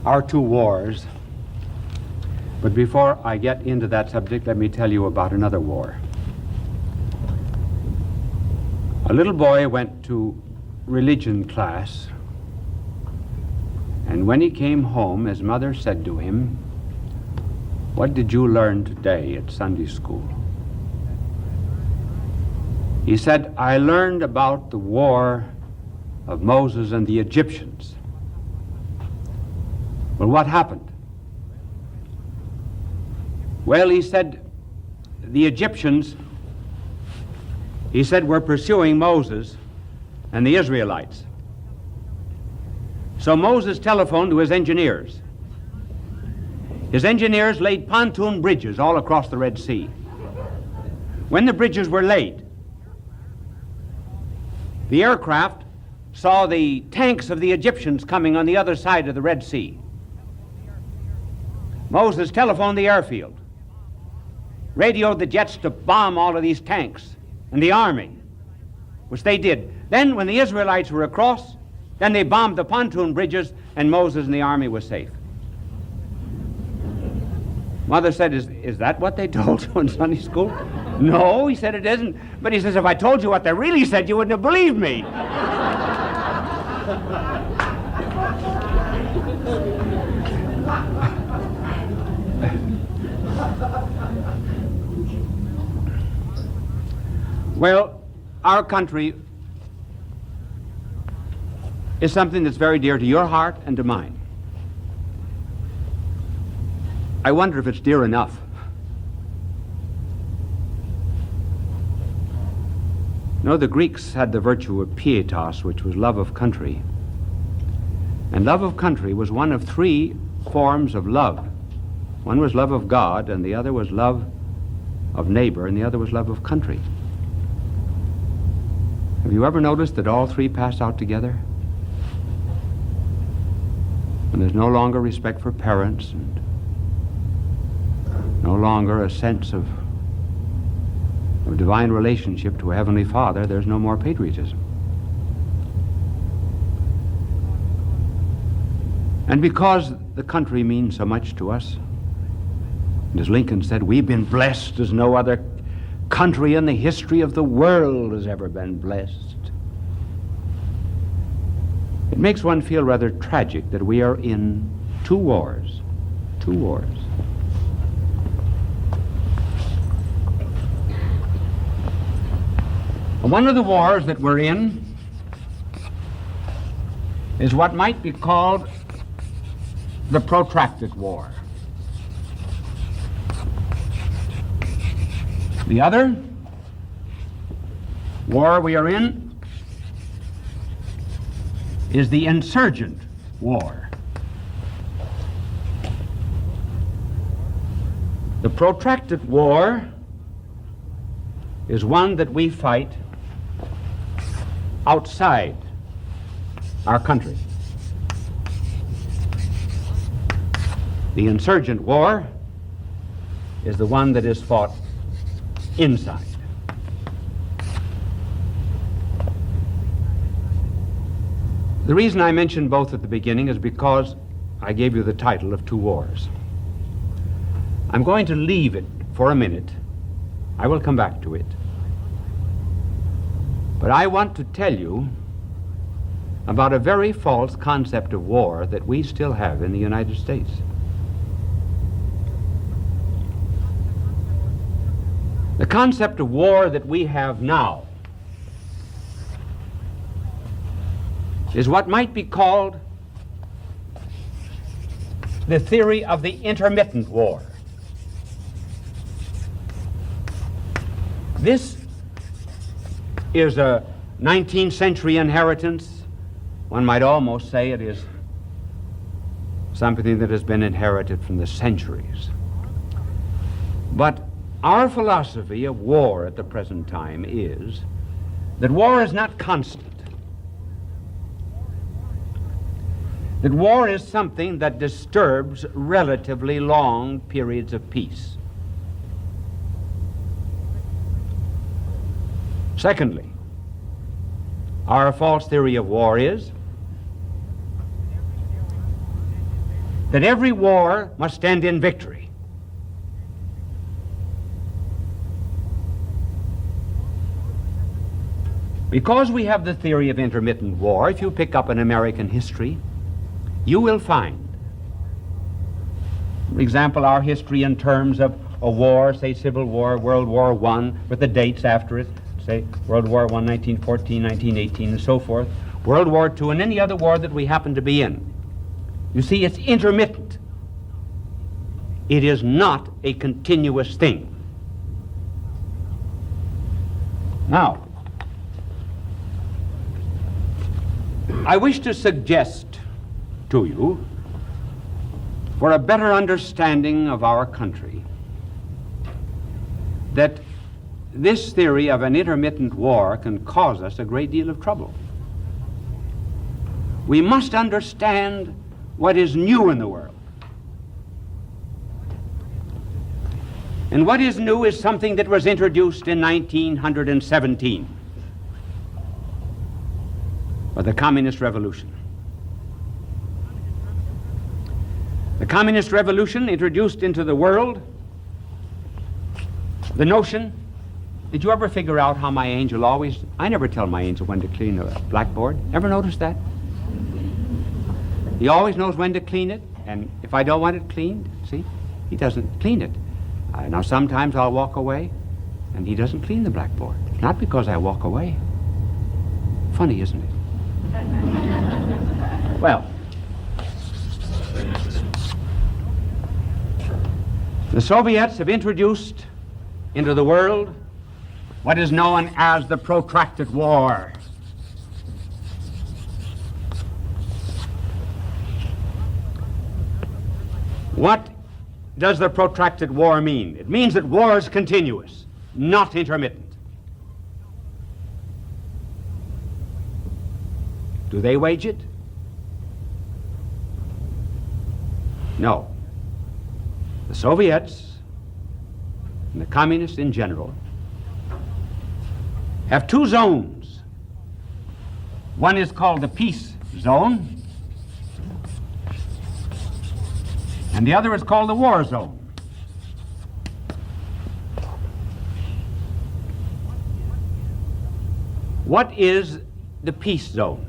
our two wars. But before I get into that subject, let me tell you about another war. A little boy went to religion class, and when he came home, his mother said to him, "What did you learn today at Sunday school?" He said, "I learned about the war of Moses and the Egyptians." Well, what happened? Well, he said, the Egyptians, he said, were pursuing Moses and the Israelites. So Moses telephoned to his engineers. His engineers laid pontoon bridges all across the Red Sea. When the bridges were laid, the aircraft saw the tanks of the Egyptians coming on the other side of the Red Sea. Moses telephoned the airfield, radioed the jets to bomb all of these tanks and the army, which they did. Then when the Israelites were across, then they bombed the pontoon bridges, and Moses and the army was safe. Mother said, is that what they told you in Sunday school? No, he said, it isn't. But he says, if I told you what they really said, you wouldn't have believed me. Well, our country is something that's very dear to your heart and to mine. I wonder if it's dear enough. No, the Greeks had the virtue of pietas, which was love of country. And love of country was one of three forms of love. One was love of God, and the other was love of neighbor, and the other was love of country. Have you ever noticed that all three pass out together? And there's no longer respect for parents, and no longer a sense of divine relationship to a Heavenly Father. There's no more patriotism. And because the country means so much to us, and as Lincoln said, we've been blessed as no other country in the history of the world has ever been blessed. It makes one feel rather tragic that we are in two wars. Two wars. One of the wars that we're in is what might be called the protracted war. The other war we are in is the insurgent war. The protracted war is one that we fight outside our country. The insurgent war is the one that is fought inside. The reason I mentioned both at the beginning is because I gave you the title of two wars. I'm going to leave it for a minute. I will come back to it. But I want to tell you about a very false concept of war that we still have in the United States. The concept of war that we have now is what might be called the theory of the intermittent war. This is a 19th century inheritance. One might almost say it is something that has been inherited from the centuries. But our philosophy of war at the present time is that war is not constant. That war is something that disturbs relatively long periods of peace. Secondly, our false theory of war is that every war must end in victory. Because we have the theory of intermittent war, if you pick up an American history, you will find, for example, our history in terms of a war, say Civil War, World War I, with the dates after it, say World War I, 1914, 1918, and so forth, World War II, and any other war that we happen to be in. You see, it's intermittent. It is not a continuous thing. Now, I wish to suggest to you, for a better understanding of our country, that this theory of an intermittent war can cause us a great deal of trouble. We must understand what is new in the world. And what is new is something that was introduced in 1917 by the Communist Revolution. The Communist Revolution introduced into the world the notion, did you ever figure out how my angel always, I never tell my angel when to clean a blackboard. Ever notice that? He always knows when to clean it, and if I don't want it cleaned, see, he doesn't clean it. Now sometimes I'll walk away, and he doesn't clean the blackboard. It's not because I walk away. Funny, isn't it? Well, the Soviets have introduced into the world what is known as the protracted war. What does the protracted war mean? It means that war is continuous, not intermittent. Do they wage it? No. The Soviets and the communists in general have two zones. One is called the peace zone, and the other is called the war zone. What is the peace zone?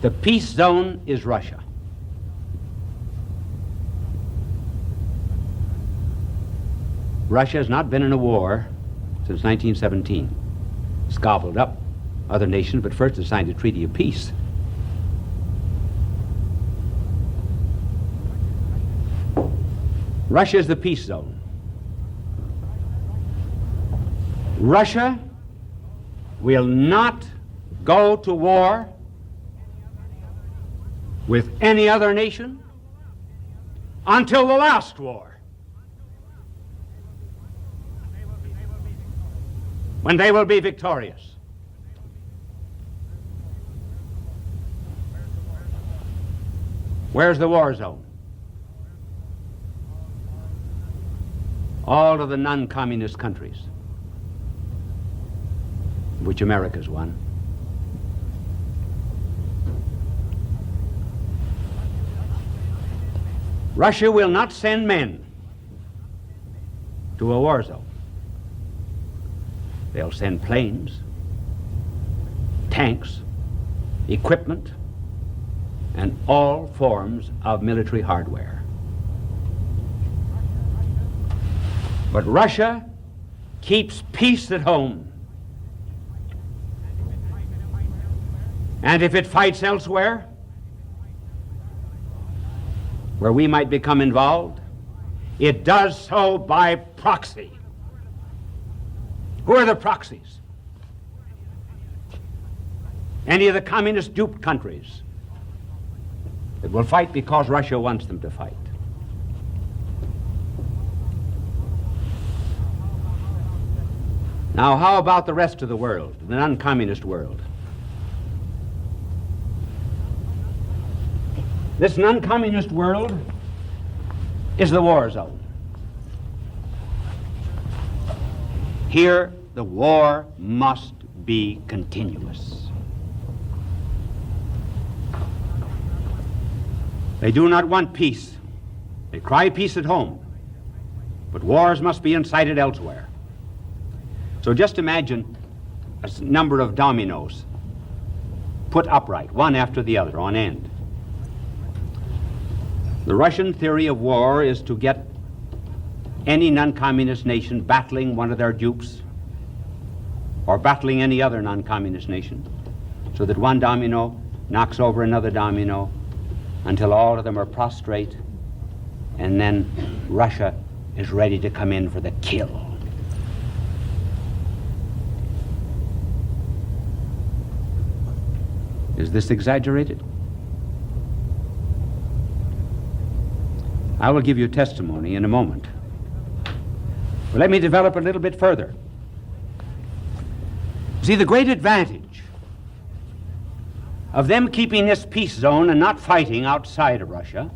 The peace zone is Russia. Russia has not been in a war since 1917. It's gobbled up other nations, but first it signed a treaty of peace. Russia is the peace zone. Russia will not go to war with any other nation until the last war, when they will be victorious. Where's the war zone? All of the non-communist countries, of which America's one. Russia will not send men to a war zone. They'll send planes, tanks, equipment, and all forms of military hardware. But Russia keeps peace at home. And if it fights elsewhere, where we might become involved, it does so by proxy. Who are the proxies? Any of the communist duped countries that will fight because Russia wants them to fight. Now, how about the rest of the world, the non-communist world? This non-communist world is the war zone. Here, the war must be continuous. They do not want peace. They cry peace at home, but wars must be incited elsewhere. So just imagine a number of dominoes put upright, one after the other, on end. The Russian theory of war is to get any non-communist nation battling one of their dupes or battling any other non-communist nation, so that one domino knocks over another domino until all of them are prostrate, and then Russia is ready to come in for the kill. Is this exaggerated? I will give you testimony in a moment. But let me develop a little bit further. See, the great advantage of them keeping this peace zone and not fighting outside of Russia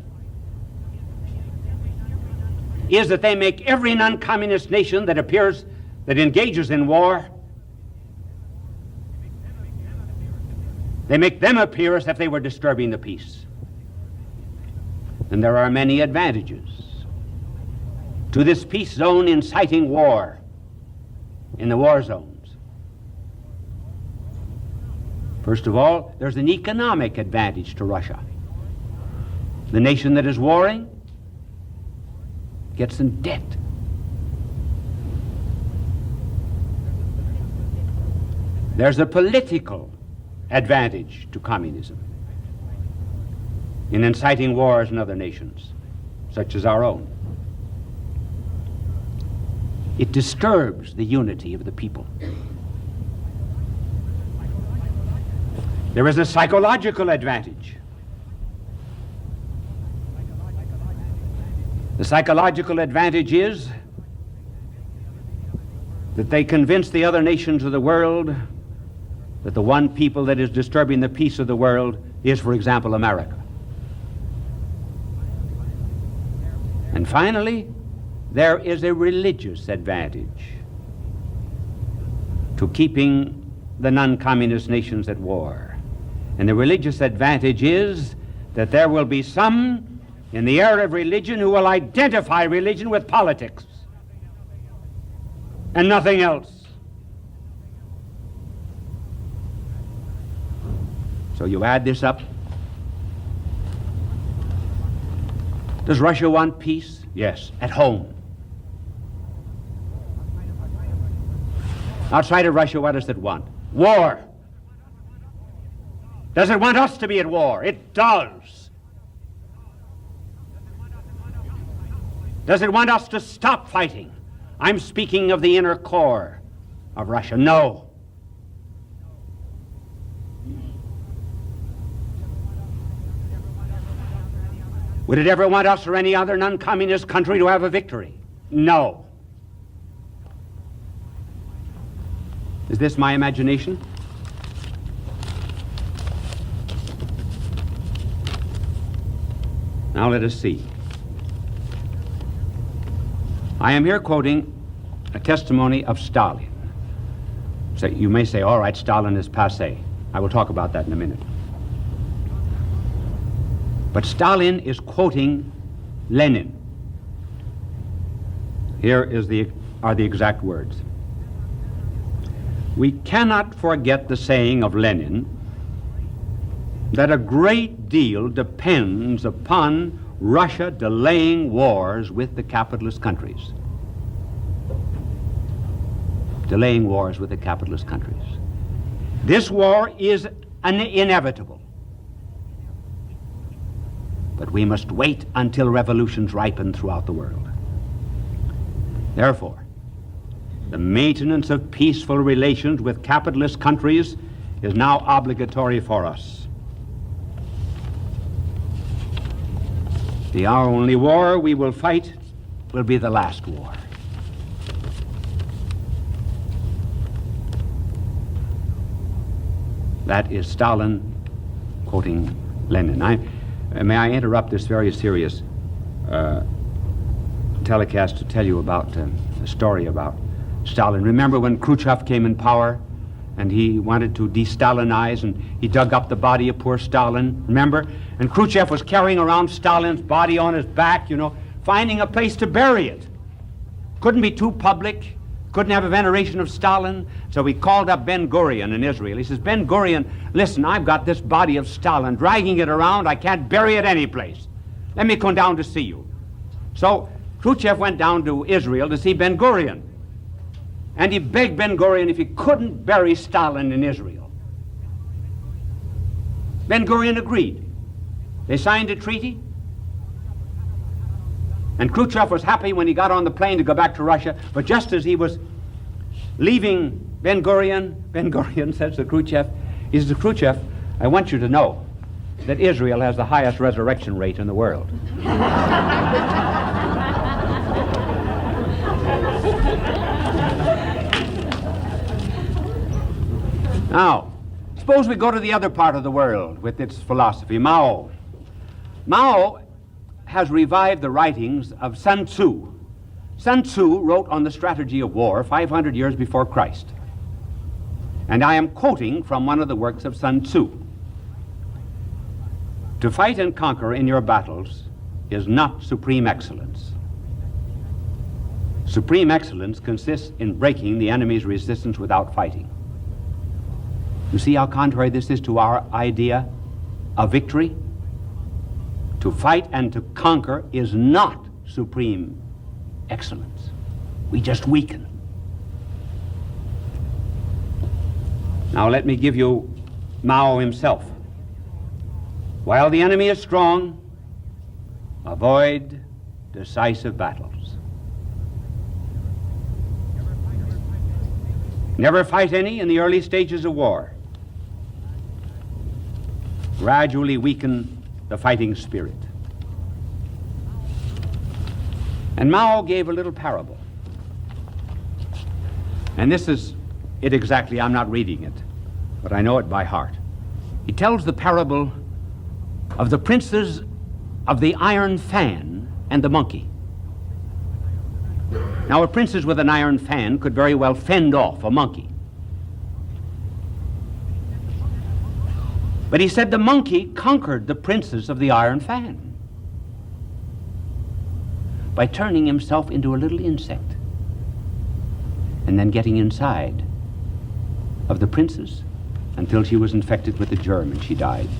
is that they make every non-communist nation that engages in war, they make them appear as if they were disturbing the peace. And there are many advantages to this peace zone inciting war in the war zones. First of all, there's an economic advantage to Russia. The nation that is warring gets in debt. There's a political advantage to communism in inciting wars in other nations, such as our own. It disturbs the unity of the people. There is a psychological advantage. The psychological advantage is that they convince the other nations of the world that the one people that is disturbing the peace of the world is, for example, America. And finally, there is a religious advantage to keeping the non-communist nations at war. And the religious advantage is that there will be some in the era of religion who will identify religion with politics and nothing else. So you add this up. Does Russia want peace? Yes, at home. Outside of Russia, what does it want? War. Does it want us to be at war? It does. Does it want us to stop fighting? I'm speaking of the inner core of Russia. No. Would it ever want us or any other non-communist country to have a victory? No. Is this my imagination? Now let us see. I am here quoting a testimony of Stalin. So you may say, all right, Stalin is passé. I will talk about that in a minute. But Stalin is quoting Lenin. Here are the exact words. We cannot forget the saying of Lenin that a great deal depends upon Russia delaying wars with the capitalist countries. Delaying wars with the capitalist countries. This war is inevitable. But we must wait until revolutions ripen throughout the world. Therefore, the maintenance of peaceful relations with capitalist countries is now obligatory for us. The only war we will fight will be the last war. That is Stalin quoting Lenin. May I interrupt this very serious telecast to tell you about a story about Stalin. Remember when Khrushchev came in power and he wanted to de-Stalinize and he dug up the body of poor Stalin, remember? And Khrushchev was carrying around Stalin's body on his back, you know, finding a place to bury it. Couldn't be too public, couldn't have a veneration of Stalin, so he called up Ben-Gurion in Israel. He says, Ben-Gurion, listen, I've got this body of Stalin, dragging it around, I can't bury it any place. Let me come down to see you. So Khrushchev went down to Israel to see Ben-Gurion, and he begged Ben-Gurion if he couldn't bury Stalin in Israel. Ben-Gurion agreed. They signed a treaty, and Khrushchev was happy when he got on the plane to go back to Russia, but just as he was leaving Ben-Gurion, Ben-Gurion says to Khrushchev, he says to Khrushchev, I want you to know that Israel has the highest resurrection rate in the world. Now, suppose we go to the other part of the world with its philosophy, Mao. Mao has revived the writings of Sun Tzu. Sun Tzu wrote on the strategy of war 500 years before Christ. And I am quoting from one of the works of Sun Tzu. To fight and conquer in your battles is not supreme excellence. Supreme excellence consists in breaking the enemy's resistance without fighting. You see how contrary this is to our idea of victory? To fight and to conquer is not supreme excellence. We just weaken. Now let me give you Mao himself. While the enemy is strong, avoid decisive battles. Never fight any in the early stages of war. Gradually weaken the fighting spirit. And Mao gave a little parable. And this is it exactly. I'm not reading it, but I know it by heart. He tells the parable of the princes of the iron fan and the monkey. Now, a princess with an iron fan could very well fend off a monkey. But he said the monkey conquered the princes of the iron fan by turning himself into a little insect and then getting inside of the princess until she was infected with the germ and she died.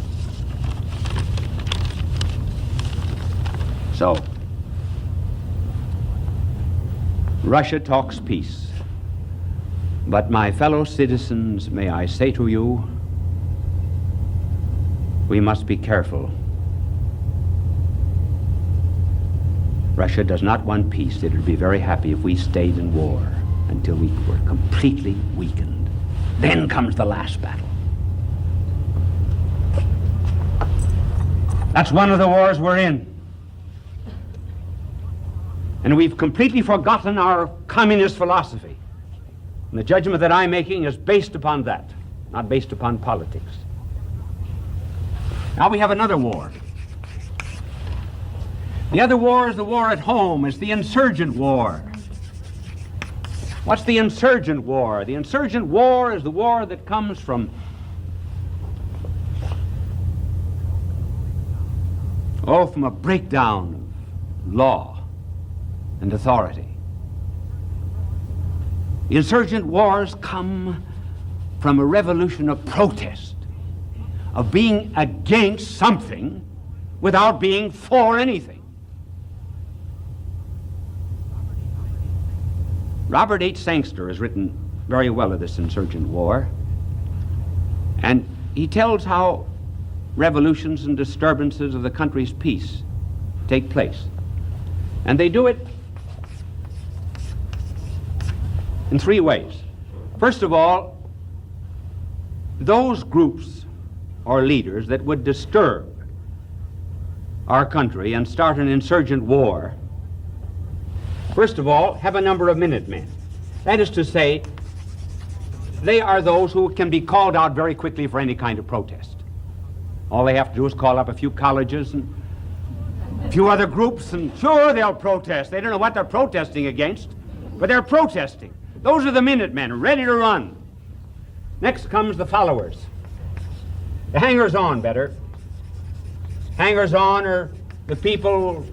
So, Russia talks peace, but my fellow citizens, may I say to you, we must be careful. Russia does not want peace. It would be very happy if we stayed in war until we were completely weakened. Then comes the last battle. That's one of the wars we're in. And we've completely forgotten our communist philosophy. And the judgment that I'm making is based upon that, not based upon politics. Now we have another war. The other war is the war at home. It's the insurgent war. What's the insurgent war? The insurgent war is the war that comes from a breakdown of law and authority. The insurgent wars come from a revolution of protest, of being against something without being for anything. Robert H. Sangster has written very well of this insurgent war, and he tells how revolutions and disturbances of the country's peace take place. And they do it in three ways. First of all, those groups or leaders that would disturb our country and start an insurgent war, first of all, have a number of Minutemen. That is to say, they are those who can be called out very quickly for any kind of protest. All they have to do is call up a few colleges and a few other groups, and sure, they'll protest. They don't know what they're protesting against, but they're protesting. Those are the Minutemen, ready to run. Next comes the followers. The hangers-on, better. Hangers-on are the people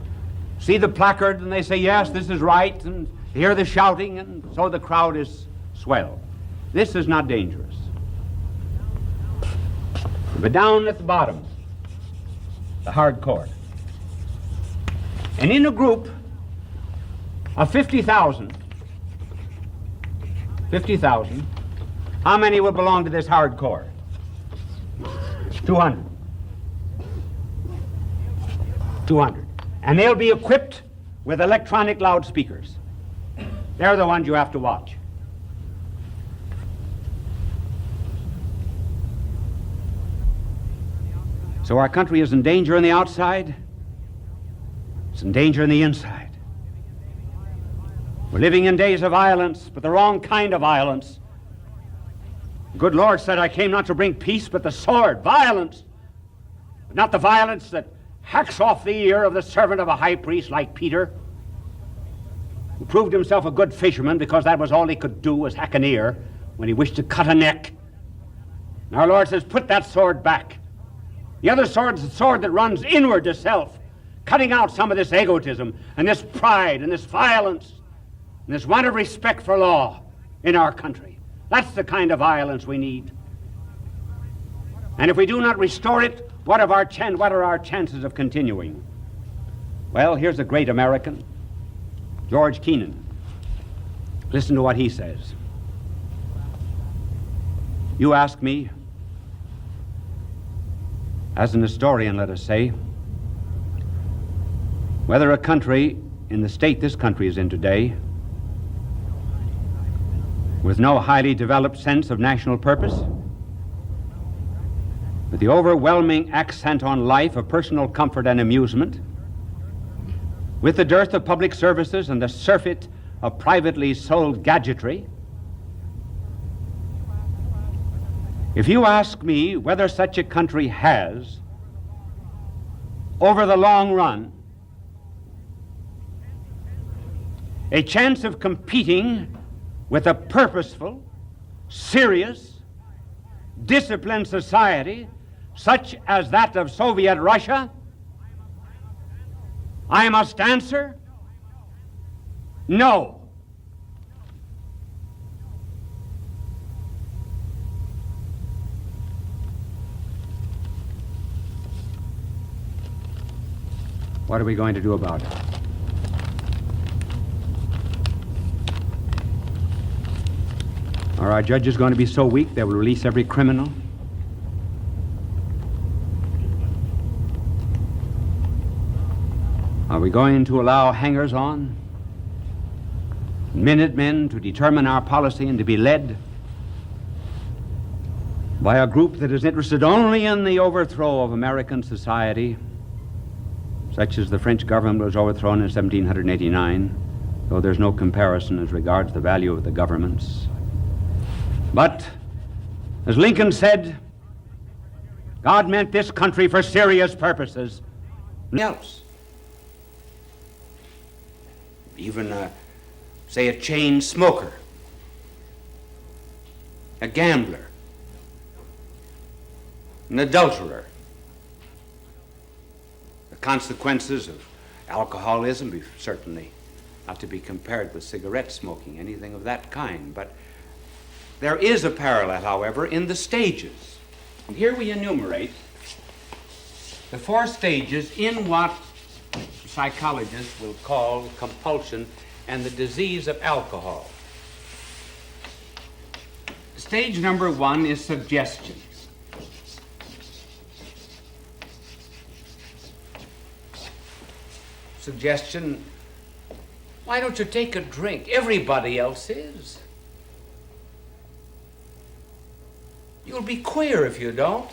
see the placard and they say, yes, this is right, and hear the shouting, and so the crowd is swelled. This is not dangerous. But down at the bottom, the hardcore. And in a group of 50,000, how many would belong to this hardcore? 200. 200. And they'll be equipped with electronic loudspeakers. They're the ones you have to watch. So our country is in danger on the outside. It's in danger on the inside. We're living in days of violence, but the wrong kind of violence. The good Lord said, I came not to bring peace, but the sword, violence. But not the violence that hacks off the ear of the servant of a high priest like Peter, who proved himself a good fisherman because that was all he could do was hack an ear when he wished to cut a neck. And our Lord says, put that sword back. The other sword is the sword that runs inward to self, cutting out some of this egotism and this pride and this violence and this want of respect for law in our country. That's the kind of violence we need. And if we do not restore it, what are our chances of continuing? Well, here's a great American, George Kennan. Listen to what he says. You ask me, as an historian, let us say, whether a country in the state this country is in today, with no highly developed sense of national purpose, with the overwhelming accent on life of personal comfort and amusement, with the dearth of public services and the surfeit of privately sold gadgetry, if you ask me whether such a country has, over the long run, a chance of competing with a purposeful, serious, disciplined society such as that of Soviet Russia, I must answer, no. What are we going to do about it? Are our judges going to be so weak they will release every criminal? Are we going to allow hangers-on, minutemen to determine our policy and to be led by a group that is interested only in the overthrow of American society, such as the French government was overthrown in 1789, though there's no comparison as regards the value of the governments? But, as Lincoln said, God meant this country for serious purposes. Else. Even, say, a chain smoker, a gambler, an adulterer. The consequences of alcoholism be certainly not to be compared with cigarette smoking, anything of that kind. But there is a parallel, however, in the stages. And here we enumerate the 4 stages in what psychologists will call compulsion and the disease of alcohol. Stage number 1 is suggestion. Suggestion, why don't you take a drink? Everybody else is. You'll be queer if you don't.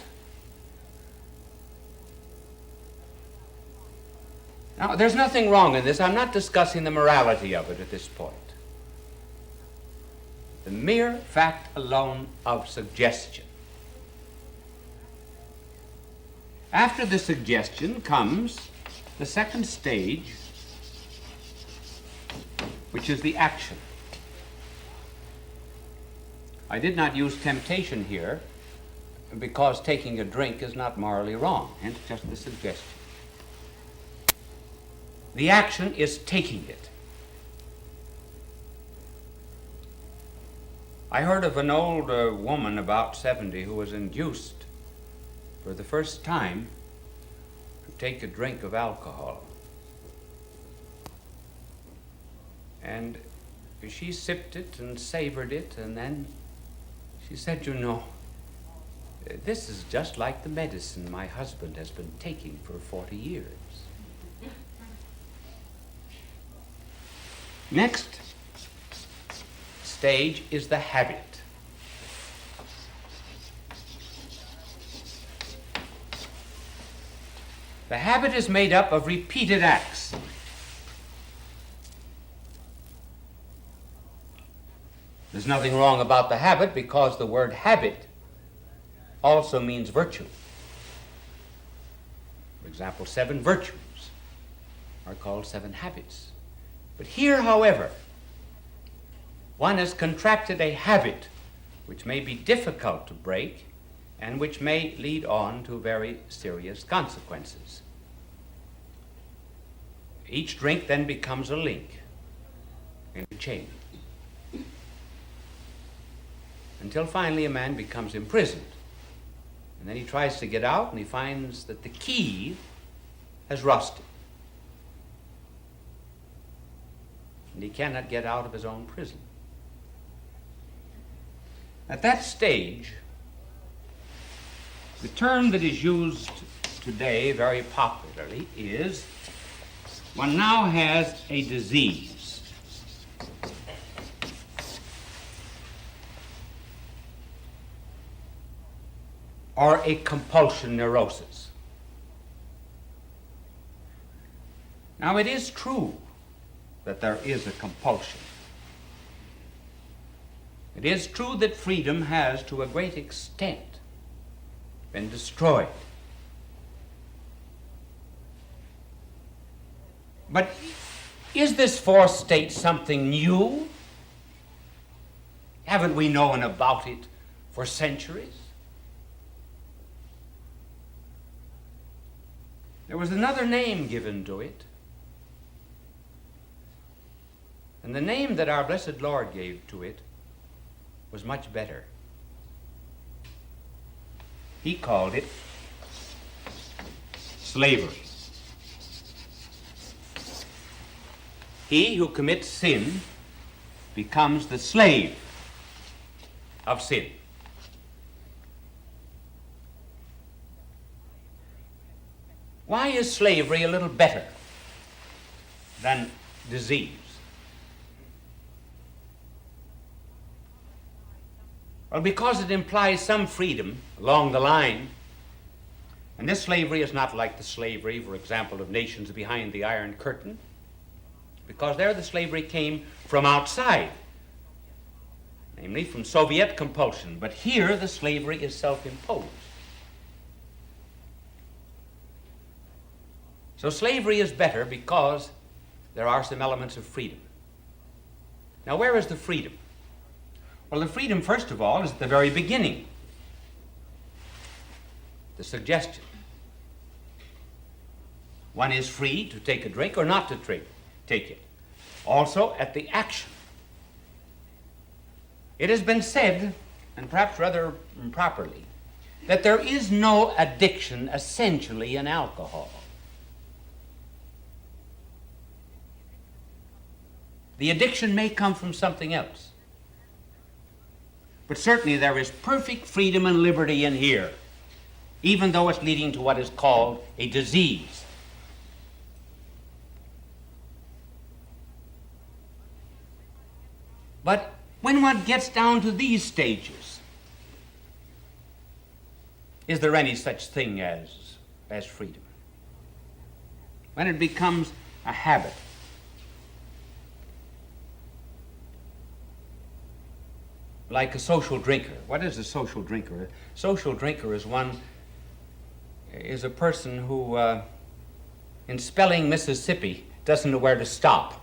Now, there's nothing wrong in this. I'm not discussing the morality of it at this point. The mere fact alone of suggestion. After the suggestion comes the second stage, which is the action. I did not use temptation here because taking a drink is not morally wrong, hence just the suggestion. The action is taking it. I heard of an old woman about 70 who was induced for the first time to take a drink of alcohol. And she sipped it and savored it, and then she said, "You know, this is just like the medicine my husband has been taking for 40 years. Next stage is the habit. The habit is made up of repeated acts. There's nothing wrong about the habit because the word habit also means virtue. For example, 7 virtues are called 7 habits. But here, however, one has contracted a habit which may be difficult to break and which may lead on to very serious consequences. Each drink then becomes a link in a chain, until finally a man becomes imprisoned. And then he tries to get out and he finds that the key has rusted. And he cannot get out of his own prison. At that stage, the term that is used today very popularly is one now has a disease. Or a compulsion neurosis. Now, it is true that there is a compulsion. It is true that freedom has, to a great extent, been destroyed. But is this fourth state something new? Haven't we known about it for centuries? There was another name given to it. And the name that our blessed Lord gave to it was much better. He called it slavery. He who commits sin becomes the slave of sin. Why is slavery a little better than disease? Well, because it implies some freedom along the line. And this slavery is not like the slavery, for example, of nations behind the Iron Curtain, because there the slavery came from outside, namely from Soviet compulsion. But here the slavery is self-imposed. So slavery is better because there are some elements of freedom. Now, where is the freedom? Well, the freedom, first of all, is at the very beginning. The suggestion. One is free to take a drink or not to take it. Also, at the action. It has been said, and perhaps rather improperly, that there is no addiction essentially in alcohol. The addiction may come from something else. But certainly there is perfect freedom and liberty in here, even though it's leading to what is called a disease. But when one gets down to these stages, is there any such thing as freedom? When it becomes a habit. Like a social drinker. What is a social drinker? A social drinker is a person who, in spelling Mississippi, doesn't know where to stop.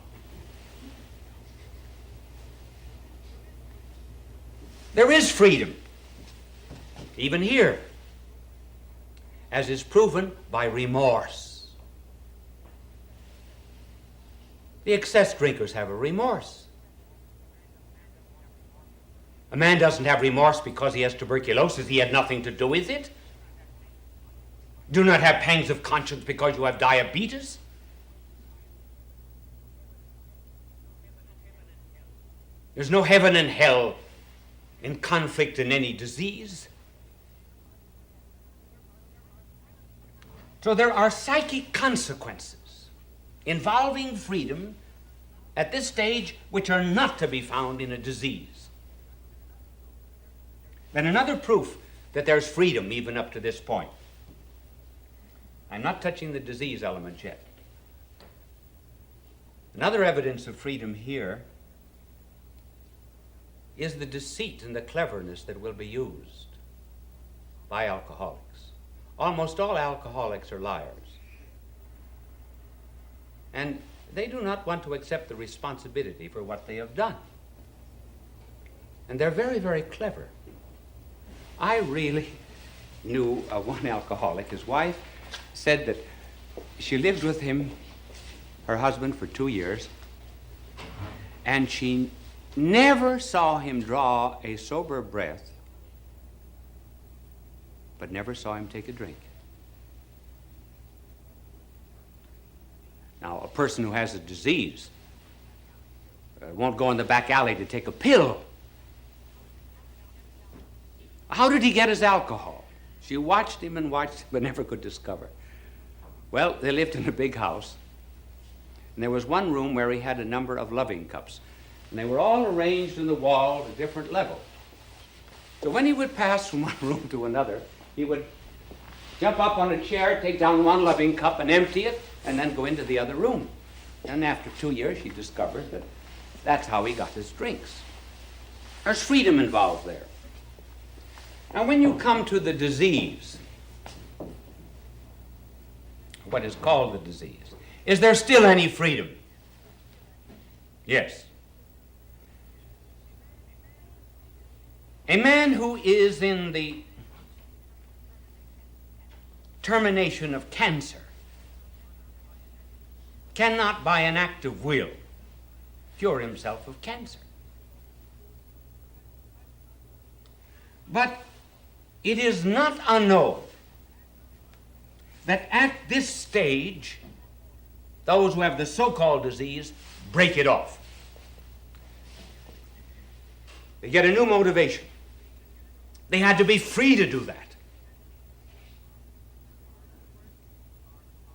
There is freedom, even here, as is proven by remorse. The excess drinkers have a remorse. A man doesn't have remorse because he has tuberculosis. He had nothing to do with it. Do not have pangs of conscience because you have diabetes. There's no heaven and hell in conflict in any disease. So there are psychic consequences involving freedom at this stage which are not to be found in a disease. And another proof that there's freedom even up to this point. I'm not touching the disease element yet. Another evidence of freedom here is the deceit and the cleverness that will be used by alcoholics. Almost all alcoholics are liars. And they do not want to accept the responsibility for what they have done. And they're very, very clever. I really knew one alcoholic. His wife said that she lived with him, her husband, for 2 years, and she never saw him draw a sober breath, but never saw him take a drink. Now, a person who has a disease won't go in the back alley to take a pill. How did he get his alcohol? She watched him and watched him, but never could discover. Well, they lived in a big house, and there was one room where he had a number of loving cups, and they were all arranged in the wall at a different level. So when he would pass from one room to another, he would jump up on a chair, take down one loving cup and empty it, and then go into the other room. And after 2 years, she discovered that that's how he got his drinks. There's freedom involved there. Now, when you come to the disease, what is called the disease, is there still any freedom? Yes. A man who is in the termination of cancer cannot, by an act of will, cure himself of cancer. But it is not unknown that at this stage, those who have the so-called disease break it off. They get a new motivation. They had to be free to do that.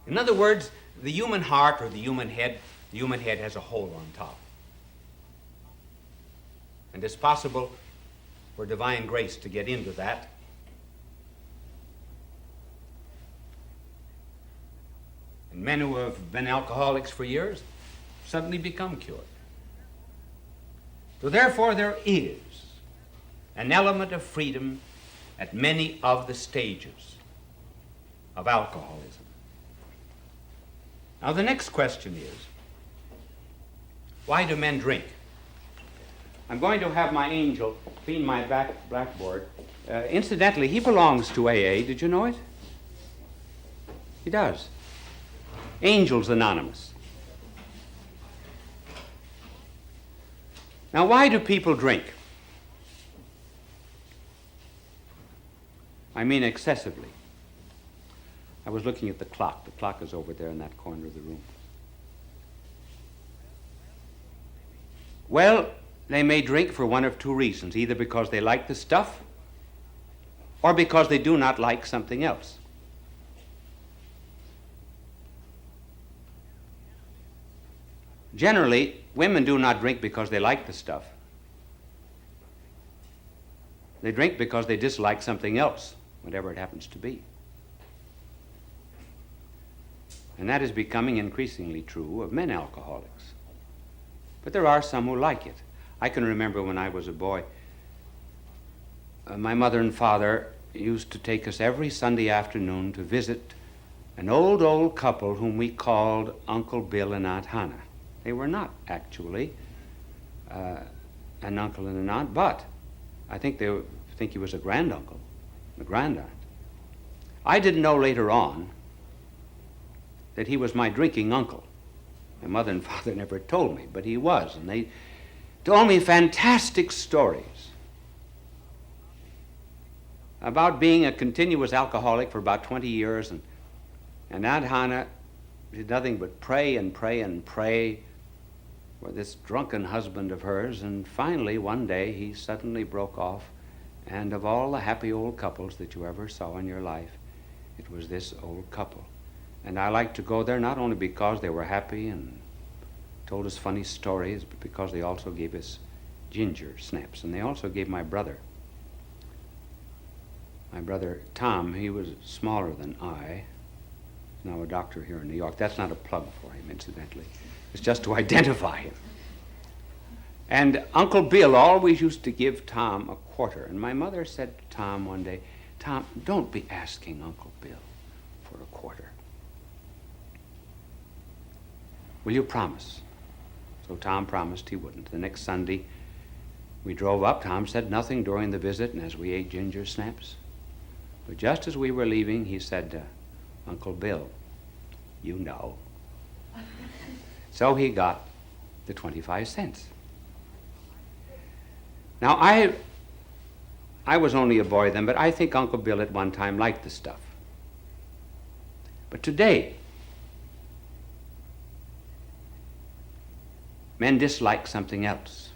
In other words, the human heart or the human head has a hole on top. And it's possible for divine grace to get into that. And men who have been alcoholics for years suddenly become cured. So therefore there is an element of freedom at many of the stages of alcoholism. Now the next question is, why do men drink? I'm going to have my angel clean my blackboard. Incidentally, he belongs to AA. Did you know it? He does. Angels Anonymous. Now, why do people drink? I mean excessively. I was looking at the clock. The clock is over there in that corner of the room. Well, they may drink for one of two reasons, either because they like the stuff or because they do not like something else. Generally, women do not drink because they like the stuff. They drink because they dislike something else, whatever it happens to be. And that is becoming increasingly true of men alcoholics. But there are some who like it. I can remember when I was a boy, my mother and father used to take us every Sunday afternoon to visit an old couple whom we called Uncle Bill and Aunt Hannah. They were not actually an uncle and an aunt, but I think they think he was a granduncle, a grandaunt. I didn't know later on that he was my drinking uncle, My mother and father never told me, but he was, and they told me fantastic stories about being a continuous alcoholic for about 20 years, and Aunt Hannah did nothing but pray and pray and pray for this drunken husband of hers, and finally one day he suddenly broke off, and of all the happy old couples that you ever saw in your life, it was this old couple. And I liked to go there not only because they were happy and told us funny stories, but because they also gave us ginger snaps. And they also gave my brother Tom, he was smaller than I, now a doctor here in New York. That's not a plug for him, incidentally. It's just to identify him. And Uncle Bill always used to give Tom a quarter. And my mother said to Tom one day, "Tom, don't be asking Uncle Bill for a quarter. Will you promise?" So Tom promised he wouldn't. The next Sunday, we drove up. Tom said nothing during the visit, and as we ate ginger snaps. But just as we were leaving, he said, "Uncle Bill, you know." So he got the 25 cents. Now, I was only a boy then, but I think Uncle Bill at one time liked the stuff. But today, men dislike something else.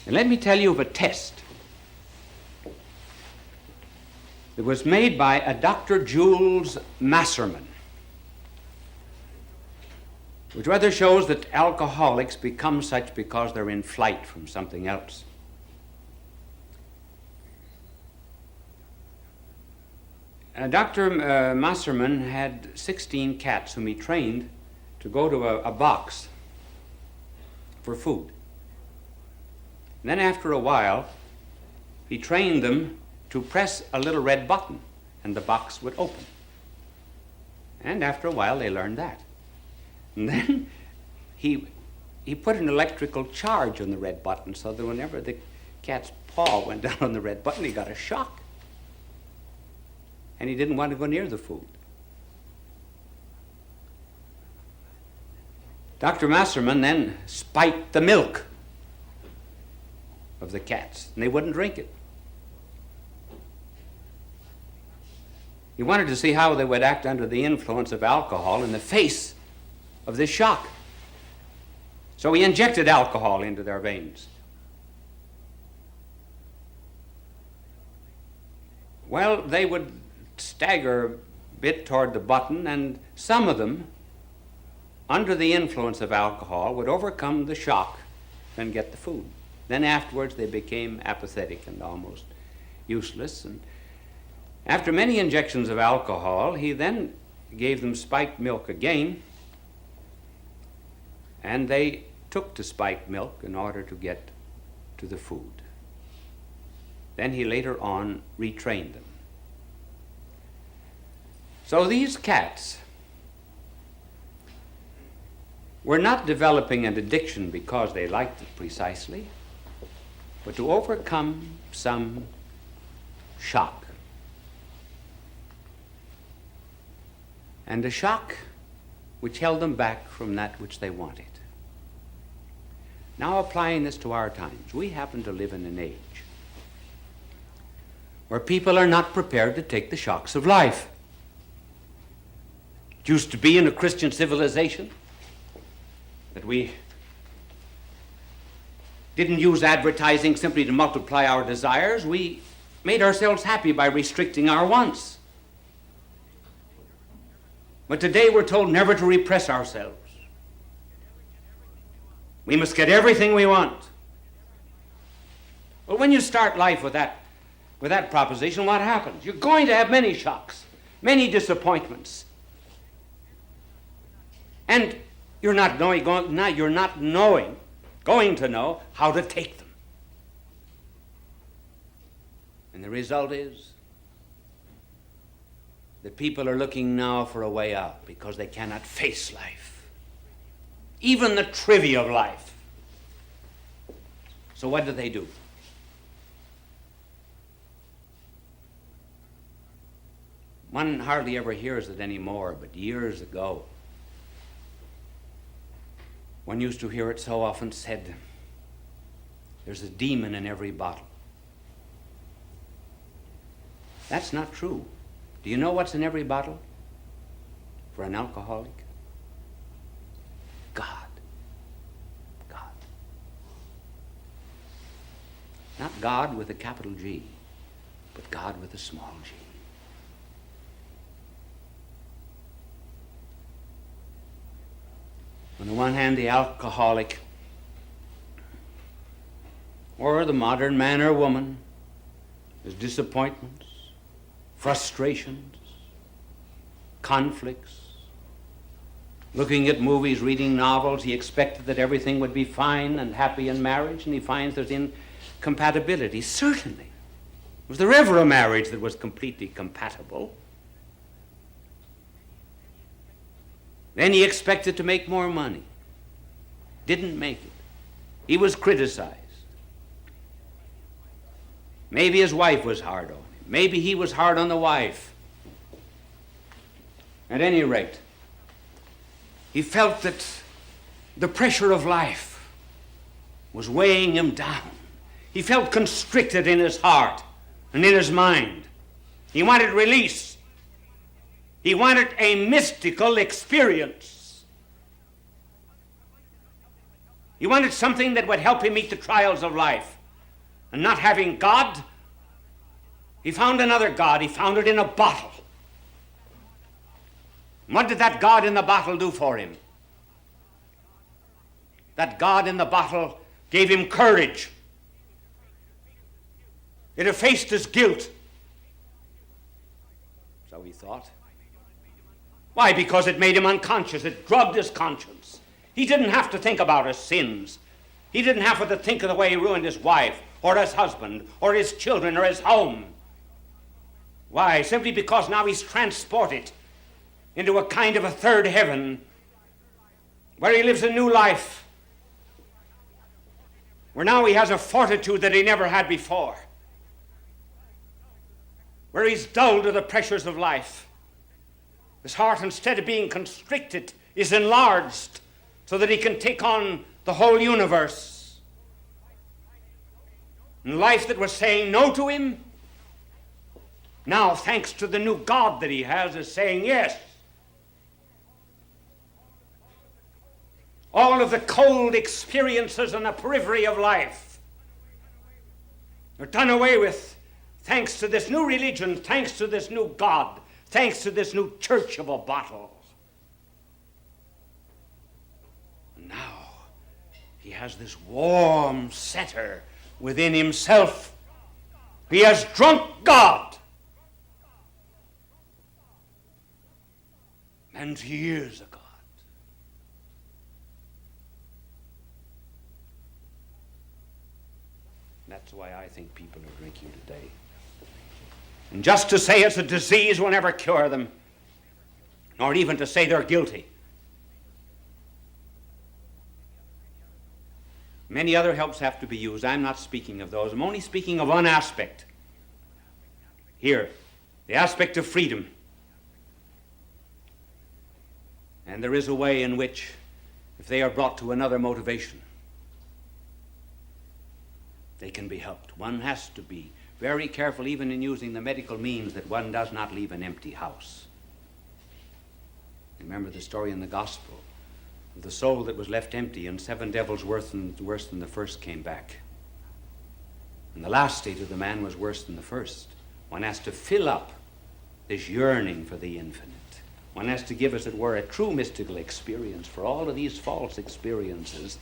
And let me tell you of a test that was made by a Dr. Jules Masserman, which rather shows that alcoholics become such because they're in flight from something else. Dr. Masserman had 16 cats whom he trained to go to a box for food. And then after a while, he trained them to press a little red button, and the box would open. And after a while, they learned that. And then he put an electrical charge on the red button so that whenever the cat's paw went down on the red button, he got a shock. And he didn't want to go near the food. Dr. Masserman then spiked the milk of the cats, and they wouldn't drink it. He wanted to see how they would act under the influence of alcohol in the face of this shock. So he injected alcohol into their veins. Well, they would stagger a bit toward the button, and some of them, under the influence of alcohol, would overcome the shock and get the food. Then afterwards they became apathetic and almost useless. And after many injections of alcohol, he then gave them spiked milk again, and they took to spiked milk in order to get to the food. Then he later on retrained them. So these cats were not developing an addiction because they liked it precisely, but to overcome some shock. And a shock which held them back from that which they wanted. Now applying this to our times, we happen to live in an age where people are not prepared to take the shocks of life. It used to be in a Christian civilization that we didn't use advertising simply to multiply our desires. We made ourselves happy by restricting our wants. But today we're told never to repress ourselves. We must get everything we want. Well, when you start life with that proposition, what happens? You're going to have many shocks, many disappointments. And you're not going to know how to take them. And the result is that people are looking now for a way out because they cannot face life, even the trivia of life. So what do? One hardly ever hears it anymore, but years ago, One used to hear it so often said, there's a demon in every bottle. That's not true. Do you know what's in every bottle for an alcoholic? God. God. Not God with a capital G, but God with a small g. On the one hand, the alcoholic, or the modern man or woman, his disappointments, frustrations, conflicts. Looking at movies, reading novels, he expected that everything would be fine and happy in marriage, and he finds there's incompatibility. Certainly. Was there ever a marriage that was completely compatible? Then he expected to make more money. Didn't make it. He was criticized. Maybe his wife was hard on him. Maybe he was hard on the wife. At any rate, he felt that the pressure of life was weighing him down. He felt constricted in his heart and in his mind. He wanted release. He wanted a mystical experience. He wanted something that would help him meet the trials of life. And not having God, he found another God. He found it in a bottle. What did that God in the bottle do for him? That God in the bottle gave him courage. It effaced his guilt. So he thought. Why? Because it made him unconscious. It drugged his conscience. He didn't have to think about his sins. He didn't have to think of the way he ruined his wife, or his husband, or his children, or his home. Why? Simply because now he's transported into a kind of a third heaven where he lives a new life, where now he has a fortitude that he never had before, where he's dulled to the pressures of life. His heart, instead of being constricted, is enlarged so that he can take on the whole universe. And life that was saying no to him, now, thanks to the new God that he has, is saying yes. All of the cold experiences on the periphery of life are done away with thanks to this new religion, thanks to this new God, thanks to this new church of a bottle. And now he has this warm center within himself. He has drunk God. And he is a God. That's why I think people are drinking today. And just to say it's a disease will never cure them, nor even to say they're guilty. Many other helps have to be used. I'm not speaking of those. I'm only speaking of one aspect. Here, the aspect of freedom. And there is a way in which, if they are brought to another motivation, they can be helped. One has to be very careful, even in using the medical means, that one does not leave an empty house. Remember the story in the gospel of the soul that was left empty, and 7 devils worse than the first came back. And the last state of the man was worse than the first. One has to fill up this yearning for the infinite. One has to give, as it were, a true mystical experience for all of these false experiences.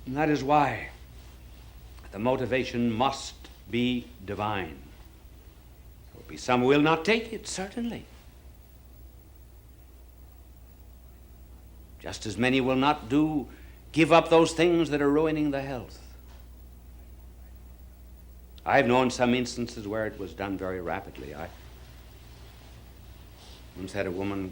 And that is why the motivation must be divine. There will be some who will not take it, certainly. Just as many will not give up those things that are ruining the health. I've known some instances where it was done very rapidly. I once had a woman